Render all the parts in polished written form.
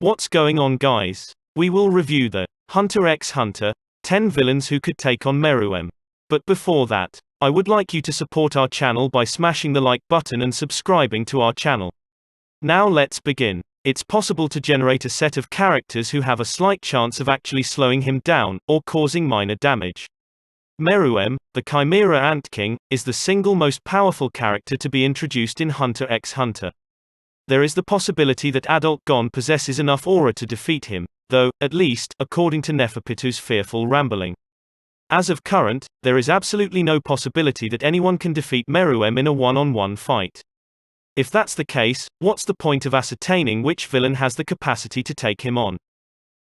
What's going on, guys? We will review the Hunter x Hunter 10 villains who could take on Meruem. But before that, I would like you to support our channel by smashing the like button and subscribing to our channel. Now let's begin. It's possible to generate a set of characters who have a slight chance of actually slowing him down, or causing minor damage. Meruem, the Chimera Ant King, is the single most powerful character to be introduced in Hunter x Hunter. There is the possibility that Adult Gon possesses enough aura to defeat him, though, at least, according to Neferpitou's fearful rambling. As of current, there is absolutely no possibility that anyone can defeat Meruem in a one-on-one fight. If that's the case, what's the point of ascertaining which villain has the capacity to take him on?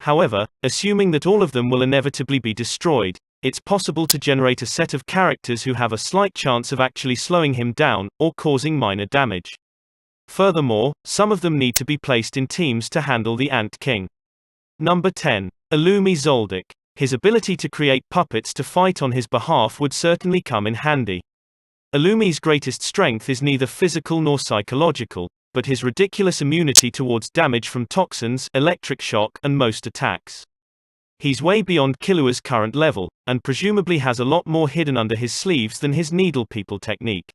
However, assuming that all of them will inevitably be destroyed, it's possible to generate a set of characters who have a slight chance of actually slowing him down, or causing minor damage. Furthermore, some of them need to be placed in teams to handle the Ant King. Number 10. Illumi Zoldyck. His ability to create puppets to fight on his behalf would certainly come in handy. Illumi's greatest strength is neither physical nor psychological, but his ridiculous immunity towards damage from toxins, electric shock, and most attacks. He's way beyond Killua's current level, and presumably has a lot more hidden under his sleeves than his needle people technique.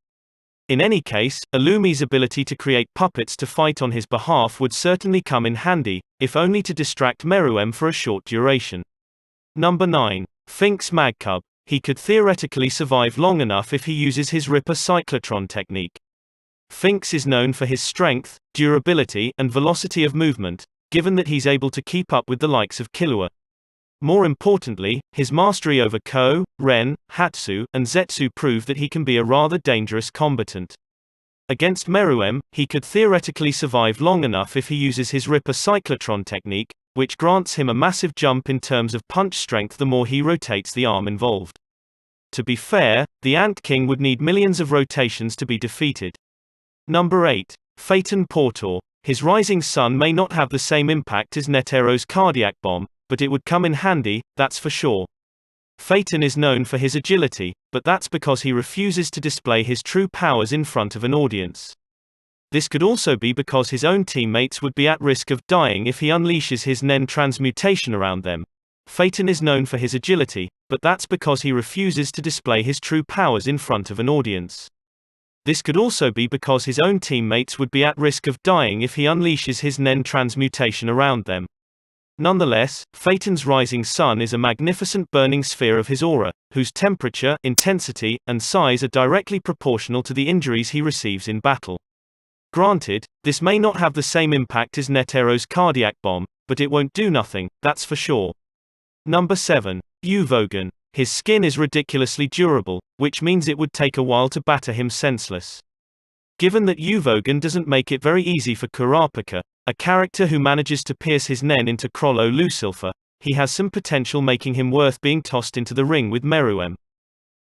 In any case, Illumi's ability to create puppets to fight on his behalf would certainly come in handy, if only to distract Meruem for a short duration. Number 9. Finks Magcub. He could theoretically survive long enough if he uses his Ripper cyclotron technique. Finks is known for his strength, durability, and velocity of movement, given that he's able to keep up with the likes of Killua. More importantly, his mastery over Ko, Ren, Hatsu, and Zetsu prove that he can be a rather dangerous combatant. Against Meruem, he could theoretically survive long enough if he uses his Ripper cyclotron technique, which grants him a massive jump in terms of punch strength the more he rotates the arm involved. To be fair, the Ant King would need millions of rotations to be defeated. Number 8. Phaeton Portor. His rising sun may not have the same impact as Netero's cardiac bomb, but it would come in handy, that's for sure. Phaeton is known for his agility, but that's because he refuses to display his true powers in front of an audience. This could also be because his own teammates would be at risk of dying if he unleashes his Nen transmutation around them. Phaeton is known for his agility, but that's because he refuses to display his true powers in front of an audience. This could also be because his own teammates would be at risk of dying if he unleashes his Nen transmutation around them. Nonetheless, Phaeton's rising sun is a magnificent burning sphere of his aura, whose temperature, intensity, and size are directly proportional to the injuries he receives in battle. Granted, this may not have the same impact as Netero's cardiac bomb, but it won't do nothing, that's for sure. Number 7. Gon. His skin is ridiculously durable, which means it would take a while to batter him senseless. Given that Gon doesn't make it very easy for Kurapika, a character who manages to pierce his Nen into Crollo Lucifer, he has some potential making him worth being tossed into the ring with Meruem.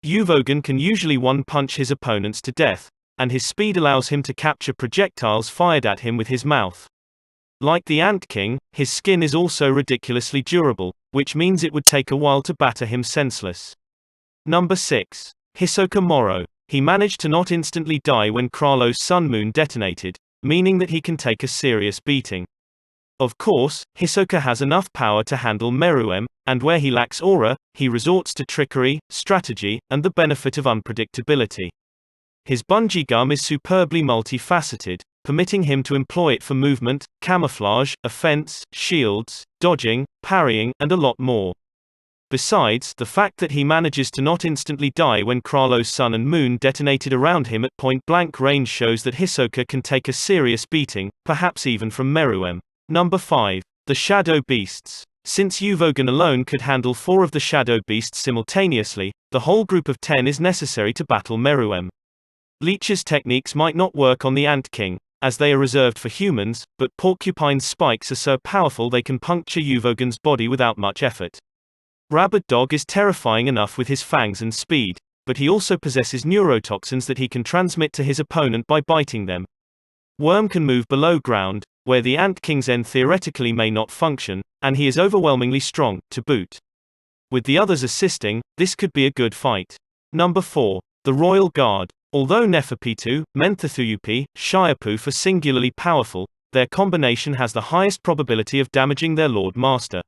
Gon can usually one-punch his opponents to death, and his speed allows him to capture projectiles fired at him with his mouth. Like the Ant King, his skin is also ridiculously durable, which means it would take a while to batter him senseless. Number 6. Hisoka Moro. He managed to not instantly die when Kralo's Sun Moon detonated, meaning that he can take a serious beating. Of course, Hisoka has enough power to handle Meruem, and where he lacks aura, he resorts to trickery, strategy, and the benefit of unpredictability. His bungee gum is superbly multifaceted, permitting him to employ it for movement, camouflage, offense, shields, dodging, parrying, and a lot more. Besides, the fact that he manages to not instantly die when Kralo's sun and moon detonated around him at point-blank range shows that Hisoka can take a serious beating, perhaps even from Meruem. Number 5. The Shadow Beasts. Since Gon alone could handle 4 of the Shadow Beasts simultaneously, the whole group of 10 is necessary to battle Meruem. Leech's techniques might not work on the Ant King, as they are reserved for humans, but Porcupine's spikes are so powerful they can puncture Gon's body without much effort. Rabid Dog is terrifying enough with his fangs and speed, but he also possesses neurotoxins that he can transmit to his opponent by biting them. Worm can move below ground, where the Ant King's N theoretically may not function, and he is overwhelmingly strong, to boot. With the others assisting, this could be a good fight. Number 4. The Royal Guard. Although Neferpitou, Menthethuyupi, Shiapuf are singularly powerful, their combination has the highest probability of damaging their Lord Master.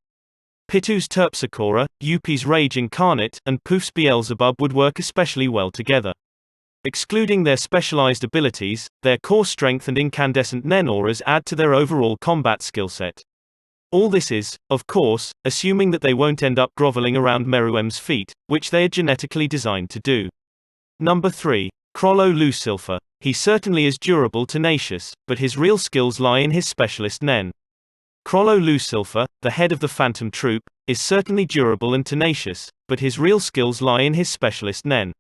Pitu's Terpsichora, Yupi's Rage Incarnate, and Poof's Beelzebub would work especially well together. Excluding their specialized abilities, their core strength and incandescent Nen auras add to their overall combat skill set. All this is, of course, assuming that they won't end up groveling around Meruem's feet, which they are genetically designed to do. Number 3. Krollo Lusilfa. He certainly is durable, tenacious, but his real skills lie in his specialist Nen. Krollo Lusilfa, the head of the Phantom Troop, is certainly durable and tenacious, but his real skills lie in his specialist Nen.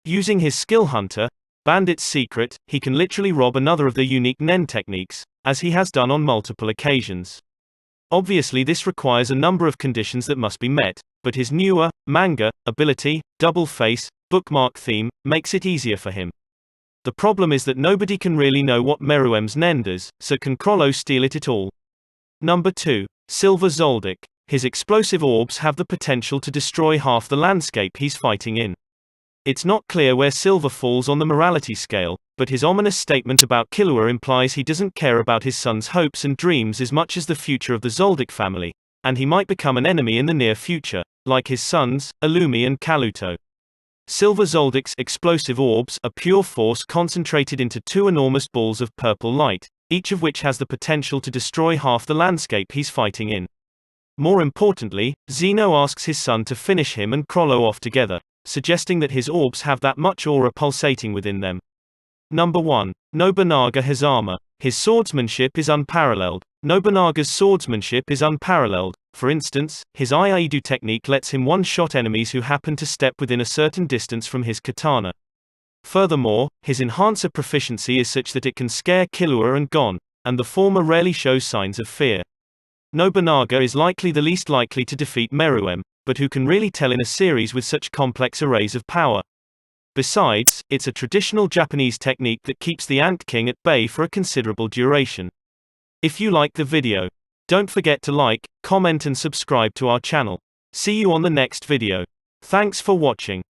Using his skill Hunter, Bandit's Secret, he can literally rob another of their unique Nen techniques, as he has done on multiple occasions. Obviously this requires a number of conditions that must be met, but his newer, manga, ability, double face, bookmark theme, makes it easier for him. The problem is that nobody can really know what Meruem's Nen does, so can Krollo steal it at all? Number 2. Silver Zoldyck. His explosive orbs have the potential to destroy half the landscape he's fighting in. It's not clear where Silver falls on the morality scale, but his ominous statement about Killua implies he doesn't care about his son's hopes and dreams as much as the future of the Zoldyck family, and he might become an enemy in the near future, like his sons, Illumi and Kaluto. Silver Zoldyck's explosive orbs are pure force concentrated into two enormous balls of purple light, each of which has the potential to destroy half the landscape he's fighting in. More importantly, Zeno asks his son to finish him and Krollo off together, suggesting that his orbs have that much aura pulsating within them. Number 1. Nobunaga Hazama. His swordsmanship is unparalleled. Nobunaga's swordsmanship is unparalleled. For instance, his Iaidu technique lets him one-shot enemies who happen to step within a certain distance from his katana. Furthermore, his enhancer proficiency is such that it can scare Killua and Gon, and the former rarely shows signs of fear. Nobunaga is likely the least likely to defeat Meruem, but who can really tell in a series with such complex arrays of power? Besides, it's a traditional Japanese technique that keeps the Ant King at bay for a considerable duration. If you like the video, don't forget to like, comment and subscribe to our channel. See you on the next video. Thanks for watching.